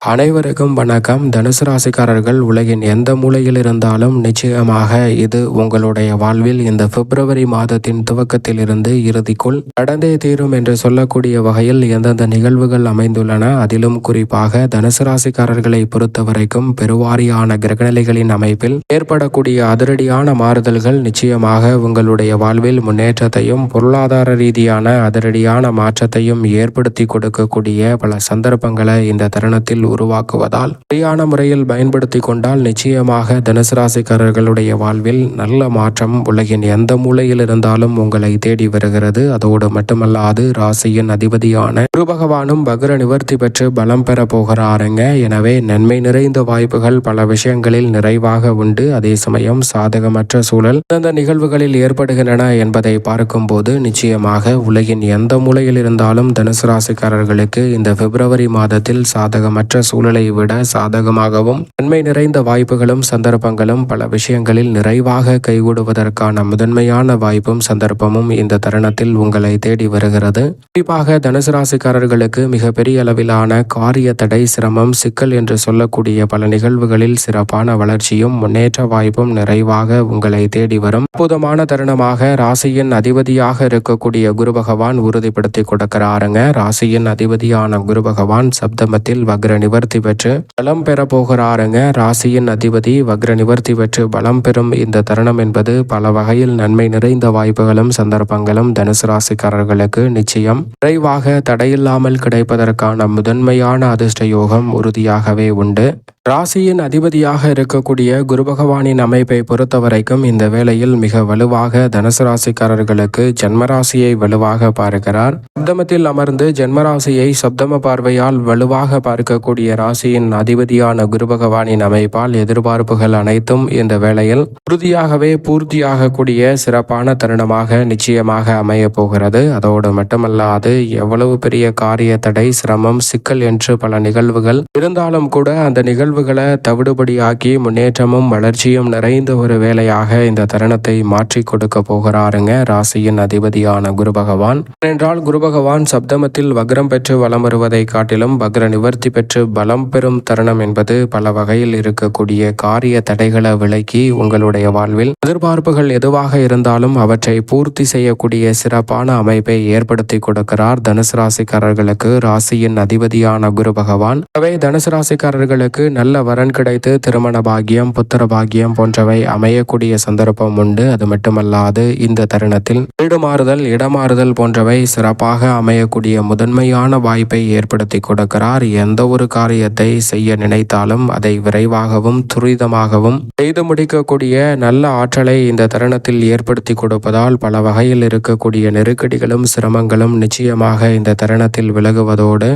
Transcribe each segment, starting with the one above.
அனைவருக்கும் வணக்கம். தனுசு ராசிக்காரர்கள் உலகின் எந்த மூலையில் இருந்தாலும் நிச்சயமாக இது உங்களுடைய வாழ்வில் இந்த பிப்ரவரி மாதத்தின் துவக்கத்திலிருந்து இறுதிக்குள் நடந்தே தீரும் என்று சொல்லக்கூடிய வகையில் எந்தெந்த நிகழ்வுகள் அமைந்துள்ளன. அதிலும் குறிப்பாக தனுசு ராசிக்காரர்களை பொறுத்தவரைக்கும் பெருவாரியான கிரகநிலைகளின் அமைப்பில் ஏற்படக்கூடிய அதிரடியான மாறுதல்கள் நிச்சயமாக உங்களுடைய வாழ்வில் முன்னேற்றத்தையும் பொருளாதார ரீதியான அதிரடியான மாற்றத்தையும் ஏற்படுத்தி கொடுக்கக்கூடிய பல சந்தர்ப்பங்களை இந்த தருணத்தில் உருவாக்குவதால் சரியான முறையில் பயன்படுத்தி கொண்டால் நிச்சயமாக தனுசு ராசிக்காரர்களுடைய வாழ்வில் நல்ல மாற்றம் உலகின் எந்த மூலையில் இருந்தாலும் உங்களை தேடி வருகிறது. அதோடு மட்டுமல்லாது ராசியின் அதிபதியான குரு பகவானும் வக்ர நிவர்த்தி பெற்று பலம் பெற போகிறாருங்க. எனவே நன்மை நிறைந்த வாய்ப்புகள் பல விஷயங்களில் நிறைவாக உண்டு. அதே சமயம் சாதகமற்ற சூழல் எந்த நிகழ்வுகளில் ஏற்படுகின்றன என்பதை பார்க்கும்போது நிச்சயமாக உலகின் எந்த மூலையில் இருந்தாலும் தனுசு ராசிக்காரர்களுக்கு இந்த பிப்ரவரி மாதத்தில் சாதகமற்ற சூழலை விட சாதகமாகவும் நன்மை நிறைந்த வாய்ப்புகளும் சந்தர்ப்பங்களும் பல விஷயங்களில் நிறைவாக கைகூடுவதற்கான முதன்மையான வாய்ப்பும் சந்தர்ப்பமும் இந்த தருணத்தில் உங்களை தேடி வருகிறது. குறிப்பாக தனுசு ராசிக்காரர்களுக்கு மிகப்பெரிய அளவிலான காரிய தடை, சிரமம், சிக்கல் என்று சொல்லக்கூடிய பல நிகழ்வுகளில் சிறப்பான வளர்ச்சியும் முன்னேற்ற வாய்ப்பும் நிறைவாக உங்களை தேடி வரும் அற்புதமான தருணமாக ராசியின் அதிபதியாக இருக்கக்கூடிய குரு பகவான் உறுதிப்படுத்தி கொடுக்கிறாருங்க. ராசியின் அதிபதியான குரு பகவான் சப்தமத்தில் வக்ர நிவர்த்தி பெற்று பலம் பெற போகிறாருங்க. ராசியின் அதிபதி வக்ர நிவர்த்தி பெற்று பலம் பெறும் இந்த தருணம் என்பது பல வகையில் நன்மை நிறைந்த வாய்ப்புகளும் சந்தர்ப்பங்களும் தனுசு ராசிக்காரர்களுக்கு நிச்சயம் விரைவாக தடையில்லாமல் கிடைப்பதற்கான முதன்மையான அதிர்ஷ்ட யோகம் உறுதியாகவே உண்டு. ராசியின் அதிபதியாக இருக்கக்கூடிய குரு பகவானின் அமைப்பை பொறுத்தவரைக்கும் இந்த வேளையில் மிக வலுவாக தனுசு ராசிக்காரர்களுக்கு ஜென்மராசியை வலுவாக பார்க்கிறார். சப்தமத்தில் அமர்ந்து ஜென்மராசியை சப்தம பார்வையால் வலுவாக பார்க்கக்கூடிய ராசியின் அதிபதியான குரு பகவானின் அமைப்பால் எதிர்பார்ப்புகள் அனைத்தும் இந்த வேளையில் உறுதியாகவே பூர்த்தியாகக்கூடிய சிறப்பான தருணமாக நிச்சயமாக அமைய போகிறது. அதோடு மட்டுமல்லாது எவ்வளவு பெரிய காரிய தடை, சிரமம், சிக்கல் என்று பல நிகழ்வுகள் இருந்தாலும் கூட அந்த நிகழ்வுகளை தவிடுபடியாக்கி முன்னேற்றமும் வளர்ச்சியும் நிறைந்த ஒரு வேலையாக இந்த தருணத்தை மாற்றி கொடுக்க போகிறாருங்க ராசியின் அதிபதியான குரு பகவான். ஏனென்றால் குரு பகவான் சப்தமத்தில் வக்ரம் பெற்று வலம் வருவதை காட்டிலும் வக்ர நிவர்த்தி பெற்று பலம் பெறும் தருணம் என்பது பல வகையில் இருக்கக்கூடிய காரிய தடைகளை விலக்கி உங்களுடைய வாழ்வில் எதிர்பார்ப்புகள் எதுவாக இருந்தாலும் அவற்றை பூர்த்தி செய்யக்கூடிய சிறப்பான அமைப்பை ஏற்படுத்தி கொடுக்கிறார் தனுசு ராசிக்காரர்களுக்கு ராசியின் அதிபதியான குரு பகவான். அவை தனுசு ராசிக்காரர்களுக்கு நல்ல வரன் கிடைத்து திருமண பாக்கியம், புத்திர பாக்கியம் போன்றவை அமையக்கூடிய சந்தர்ப்பம் உண்டு. அது மட்டுமல்லாது இந்த தருணத்தில் வீடு மாறுதல், இடமாறுதல் போன்றவை சிறப்பாக அமையக்கூடிய முதன்மையான வாய்ப்பை ஏற்படுத்தி கொடுக்கிறார். எந்த ஒரு காரியத்தை செய்ய நினைத்தாலும் அதை விரைவாகவும் துரிதமாகவும் செய்து முடிக்கக்கூடிய நல்ல ஆற்றலை இந்த தருணத்தில் ஏற்படுத்தி கொடுப்பதால் பல வகையில் இருக்கக்கூடிய நெருக்கடிகளும் சிரமங்களும் நிச்சயமாக இந்த தருணத்தில் விலகுவதோடு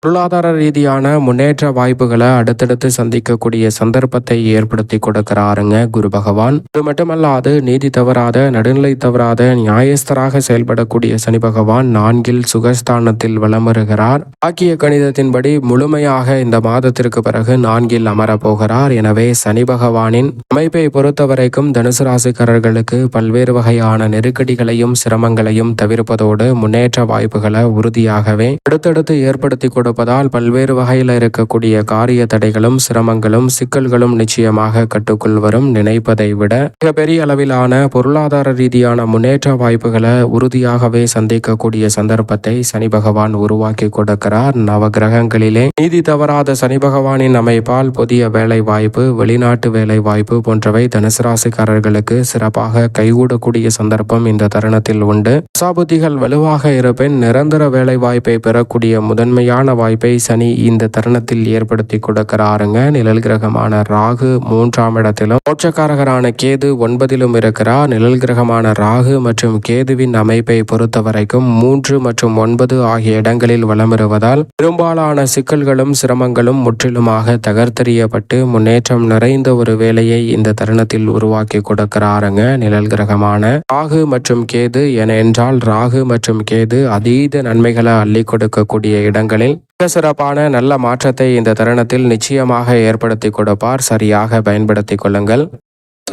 பொருளாதார ரீதியான முன்னேற்ற வாய்ப்புகளை அடுத்தடுத்து சந்திக்கக்கூடிய சந்தர்ப்பத்தை ஏற்படுத்தி கொடுக்கிறாருங்க குரு பகவான். இது மட்டுமல்லாது நீதி தவறாத, நடுநிலை தவறாத, நியாயஸ்தராக செயல்படக்கூடிய சனி பகவான் 4ல் சுகஸ்தானத்தில் வலம் வருகிறார். ஆக்கிய கணிதத்தின்படி முழுமையாக இந்த மாதத்திற்கு பிறகு 4ல் அமர போகிறார். எனவே சனி பகவானின் அமைப்பை பொறுத்தவரைக்கும் தனுசு ராசிக்காரர்களுக்கு பல்வேறு வகையான நெருக்கடிகளையும் சிரமங்களையும் தவிர்ப்பதோடு முன்னேற்ற வாய்ப்புகளை உறுதியாகவே அடுத்தடுத்து ஏற்படுத்தி கொடுப்பதால் பல்வேறு வகையில் இருக்கக்கூடிய காரிய தடைகளும் சிரமங்களும் சிக்கல்களும் நிச்சயமாக கட்டுக்குள் வரும். நினைப்பதை விட மிகப்பெரிய அளவிலான பொருளாதார ரீதியான முன்னேற்ற வாய்ப்புகளை உறுதியாகவே சந்திக்கக்கூடிய சந்தர்ப்பத்தை சனி பகவான் உருவாக்கி கொடுக்கிறார். நவ கிரகங்களிலே நீதி தவறாத சனி பகவானின் அமைப்பால் புதிய வேலை வாய்ப்பு, வெளிநாட்டு வேலை வாய்ப்பு போன்றவை தனுசு ராசிக்காரர்களுக்கு சிறப்பாக கைகூடக்கூடிய சந்தர்ப்பம் இந்த தருணத்தில் உண்டு. தசாபுத்திகள் வலுவாக இருப்பின் நிரந்தர வேலை வாய்ப்பை பெறக்கூடிய முதன்மையான வாய்ப்பை சனி இந்த தருணத்தில் ஏற்படுத்தி கொடுக்கிறாருங்க. நிழல் கிரகமான ராகு 3ஆம் இடத்திலும், மோட்சக்காரகரான கேது 9லும் இருக்கிறார். நிழல் கிரகமான ராகு மற்றும் கேதுவின் அமைப்பை பொறுத்தவரைக்கும் 3 மற்றும் 9 ஆகிய இடங்களில் வலம் வருவதால் பெரும்பாலான சிக்கல்களும் சிரமங்களும் முற்றிலுமாக தகர்த்தெறியப்பட்டு முன்னேற்றம் நிறைந்த ஒரு வேலையை இந்த தருணத்தில் உருவாக்கி கொடுக்கிறாருங்க நிழல் கிரகமான ராகு மற்றும் கேது. ஏனென்றால் ராகு மற்றும் கேது அதீத நன்மைகளை அள்ளி கொடுக்கக்கூடிய இடங்களில் சிறப்பான நல்ல மாற்றத்தை இந்த தருணத்தில் நிச்சயமாக ஏற்படுத்தி கொடுப்பார். சரியாக பயன்படுத்திக் கொள்ளுங்கள்.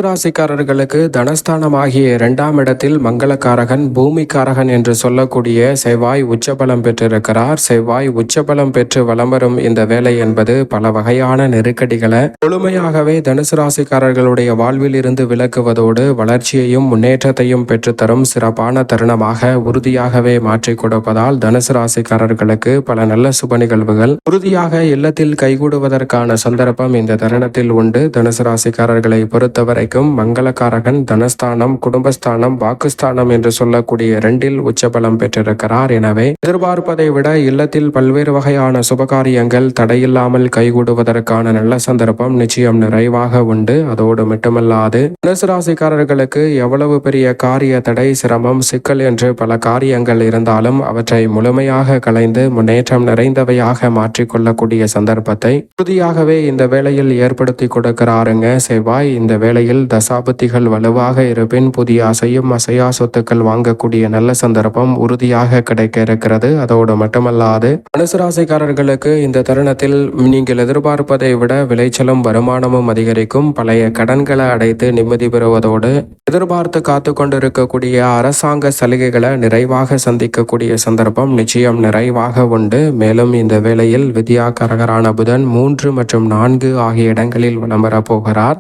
ராசிக்காரர்களுக்கு தனஸ்தானமாகிய 2ஆம் இடத்தில் மங்களகாரகன் பூமிக்காரகன் என்று சொல்லக்கூடிய செவ்வாய் உச்சபலம் பெற்றிருக்கிறார். செவ்வாய் உச்சபலம் பெற்று வலம் வரும் இந்த வேலை என்பது பல வகையான நெருக்கடிகளை முழுமையாகவே தனுசு ராசிக்காரர்களுடைய வாழ்வில் இருந்து விலக்குவதோடு வளர்ச்சியையும் முன்னேற்றத்தையும் பெற்றுத்தரும் சிறப்பான தருணமாக உறுதியாகவே மாற்றிக் கொடுப்பதால் தனுசு ராசிக்காரர்களுக்கு பல நல்ல சுப நிகழ்வுகள் உறுதியாக இல்லத்தில் கைகூடுவதற்கான சந்தர்ப்பம் இந்த தருணத்தில் உண்டு. தனுசு ராசிக்காரர்களை பொறுத்தவரை மங்களகாரகன் தனஸ்தானம், குடும்பஸ்தானம், வாக்குஸ்தானம் என்று சொல்லக்கூடிய 2இல் உச்சபலம் பெற்றிருக்கிறார். எனவே எதிர்பார்ப்பதை விட இல்லத்தில் பல்வேறு வகையான சுபகாரியங்கள் தடையில்லாமல் கைகூடுவதற்கான நல்ல சந்தர்ப்பம் நிச்சயம் நிறைவாக உண்டு. அதோடு மட்டுமல்லாது தனுசு ராசிக்காரர்களுக்கு எவ்வளவு பெரிய காரிய தடை, சிரமம், சிக்கல் என்று பல காரியங்கள் இருந்தாலும் அவற்றை முழுமையாக களைந்து முன்னேற்றம் நிறைந்தவையாக மாற்றிக்கொள்ளக்கூடிய சந்தர்ப்பத்தை உறுதியாகவே இந்த வேளையில் ஏற்படுத்தி கொடுக்கிறாருங்க செவ்வாய். இந்த வேளையில் தசாபுத்திகள் வலுவாக இருப்பின் புதிய அசையும் அசையா சொத்துக்கள் வாங்கக்கூடிய நல்ல சந்தர்ப்பம் உறுதியாக கிடைக்க இருக்கிறது. அதோடு மட்டுமல்லாது தனுசு ராசிக்காரர்களுக்கு இந்த தருணத்தில் நீங்கள் எதிர்பார்ப்பதை விட விளைச்சலும் வருமானமும் அதிகரிக்கும். பழைய கடன்களை அடைத்து நிம்மதி பெறுவதோடு எதிர்பார்த்து காத்து கொண்டிருக்கக்கூடிய அரசாங்க சலுகைகளை நிறைவாக சந்திக்கக்கூடிய சந்தர்ப்பம் நிச்சயம் நிறைவாக உண்டு. மேலும் இந்த வேளையில் வித்யாகாரகரான புதன் 3 மற்றும் 4 ஆகிய இடங்களில் வலம் வரப்போகிறார்.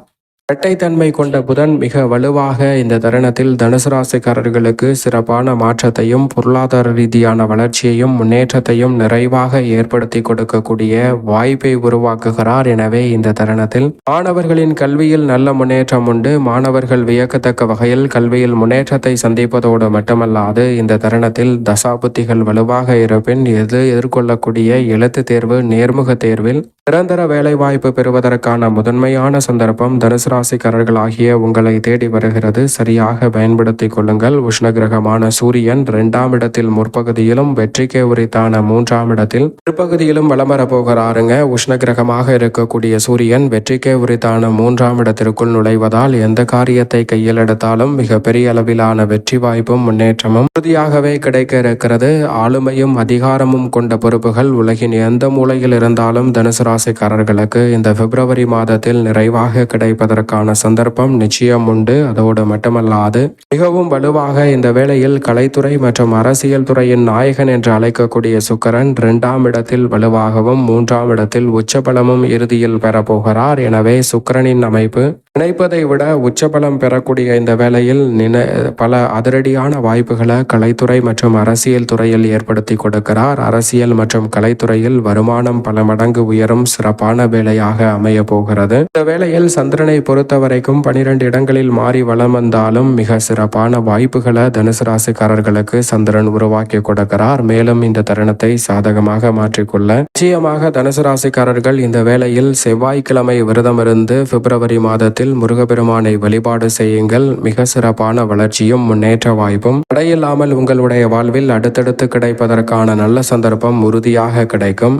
இரட்டைத்தன்மை கொண்ட புதன் மிக வலுவாக இந்த தருணத்தில் தனுசு ராசிக்காரர்களுக்கு சிறப்பான மாற்றத்தையும் பொருளாதார ரீதியான வளர்ச்சியையும் முன்னேற்றத்தையும் நிறைவாக ஏற்படுத்தி கொடுக்கக்கூடிய வாய்ப்பை உருவாக்குகிறார். எனவே இந்த தருணத்தில் மாணவர்களின் கல்வியில் நல்ல முன்னேற்றம் உண்டு. மாணவர்கள் வியக்கத்தக்க வகையில் கல்வியில் முன்னேற்றத்தை சந்திப்பதோடு மட்டுமல்லாது இந்த தருணத்தில் தசாபுத்திகள் வலுவாக இருப்பின் எதிர்கொள்ளக்கூடிய எழுத்து தேர்வு, நேர்முக தேர்வில் நிரந்தர வேலைவாய்ப்பு பெறுவதற்கான முதன்மையான சந்தர்ப்பம் தனுசு ராசிக்காரர்கள் ஆகிய உங்களை தேடி வருகிறது. சரியாக பயன்படுத்திக் கொள்ளுங்கள். உஷ்ண கிரகமான சூரியன் 2ஆம் இடத்தில் முற்பகுதியிலும் வெற்றிக்கு உரித்தான 3ஆம் இடத்தில் பிற்பகுதியிலும் வலம் வரப்போகிறாருங்க. உஷ்ண கிரகமாக இருக்கக்கூடிய சூரியன் வெற்றிக்கு உரித்தான 3ஆம் இடத்திற்குள் நுழைவதால் எந்த காரியத்தை கையில் எடுத்தாலும் மிக பெரிய அளவிலான வெற்றி வாய்ப்பும் முன்னேற்றமும் உறுதியாகவே கிடைக்க இருக்கிறது. ஆளுமையும் அதிகாரமும் கொண்ட பொறுப்புகள் உலகின் எந்த மூலையில் இருந்தாலும் தனுசு ராசிக்காரர்களுக்கு இந்த பிப்ரவரி மாதத்தில் நிறைவாக கிடைப்பதற்கான சந்தர்ப்பம் நிச்சயம் உண்டு. அதோடு மட்டுமல்லாது மிகவும் வலுவாக இந்த வேளையில் கலைத்துறை மற்றும் அரசியல் துறையின் நாயகன் என்று அழைக்கக்கூடிய சுக்கிரன் 2ஆம் இடத்தில் வலுவாகவும் 3ஆம் இடத்தில் உச்சபலமும் இறுதியில் பெறப்போகிறார். எனவே சுக்கிரனின் அமைப்பு நினைப்பதை விட உச்சபலம் பெறக்கூடிய இந்த வேளையில் பல அதிரடியான வாய்ப்புகளை கலைத்துறை மற்றும் அரசியல் துறையில் ஏற்படுத்தி கொடுக்கிறார். அரசியல் மற்றும் கலைத்துறையில் வருமானம் பல மடங்கு உயரும் சிறப்பான வேலையாக அமைய போகிறது. இந்த வேளையில் சந்திரனை பொறுத்தவரைக்கும் 12 இடங்களில் மாறி வலம் வந்தாலும் மிக சிறப்பான வாய்ப்புகளை தனுசு ராசிக்காரர்களுக்கு சந்திரன் உருவாக்கி கொடுக்கிறார். மேலும் இந்த தருணத்தை சாதகமாக மாற்றிக்கொள்ள நிச்சயமாக தனுசு ராசிக்காரர்கள் இந்த வேளையில் செவ்வாய்க்கிழமை விரதமிருந்து பிப்ரவரி மாதத்தில் முருகப்பெருமானை வழிபாடு செய்யுங்கள். மிக சிறப்பான வளர்ச்சியும் முன்னேற்ற வாய்ப்பும் தடையில்லாமல் உங்களுடைய வாழ்வில் அடுத்தடுத்து கிடைப்பதற்கான நல்ல சந்தர்ப்பம் உறுதியாக கிடைக்கும்.